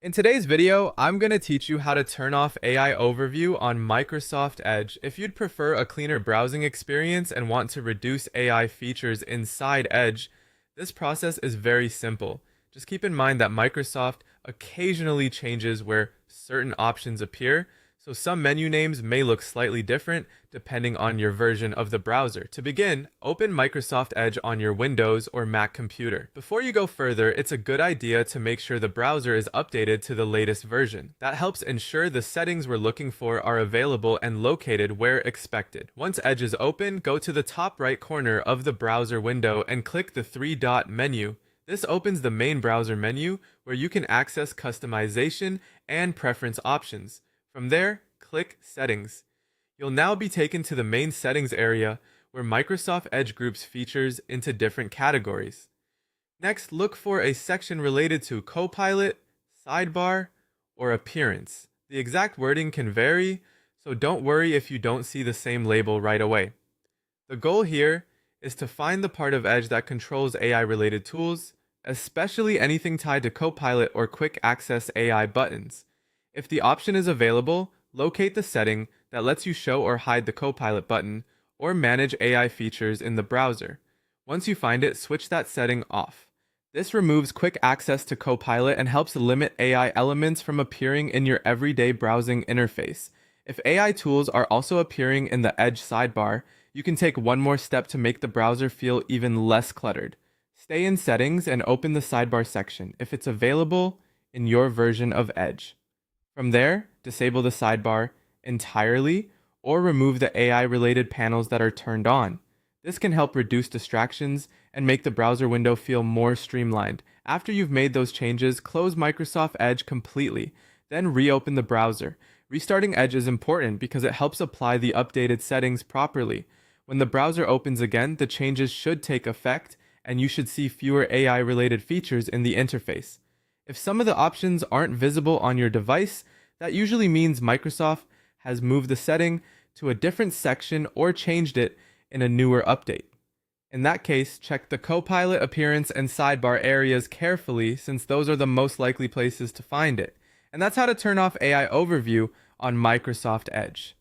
In today's video, I'm going to teach you how to turn off AI Overview on Microsoft Edge. If you'd prefer a cleaner browsing experience and want to reduce AI features inside Edge, this process is very simple. Just keep in mind that Microsoft occasionally changes where certain options appear, so some menu names may look slightly different depending on your version of the browser. To begin, open Microsoft Edge on your Windows or Mac computer. Before you go further, it's a good idea to make sure the browser is updated to the latest version. That helps ensure the settings we're looking for are available and located where expected. Once Edge is open, go to the top right corner of the browser window and click the three-dot menu. This opens the main browser menu where you can access customization and preference options. From there, click Settings. You'll now be taken to the main settings area where Microsoft Edge groups features into different categories. Next, look for a section related to Copilot, Sidebar, or Appearance. The exact wording can vary, so don't worry if you don't see the same label right away. The goal here is to find the part of Edge that controls AI-related tools, especially anything tied to Copilot or quick access AI buttons. If the option is available, locate the setting that lets you show or hide the Copilot button or manage AI features in the browser. Once you find it, switch that setting off. This removes quick access to Copilot and helps limit AI elements from appearing in your everyday browsing interface. If AI tools are also appearing in the Edge sidebar, you can take one more step to make the browser feel even less cluttered. Stay in Settings and open the sidebar section if it's available in your version of Edge. From there, disable the sidebar entirely or remove the AI-related panels that are turned on. This can help reduce distractions and make the browser window feel more streamlined. After you've made those changes, close Microsoft Edge completely, then reopen the browser. Restarting Edge is important because it helps apply the updated settings properly. When the browser opens again, the changes should take effect, and you should see fewer AI-related features in the interface. If some of the options aren't visible on your device, that usually means Microsoft has moved the setting to a different section or changed it in a newer update. In that case, check the Copilot, Appearance, and Sidebar areas carefully since those are the most likely places to find it. And that's how to turn off AI Overview on Microsoft Edge.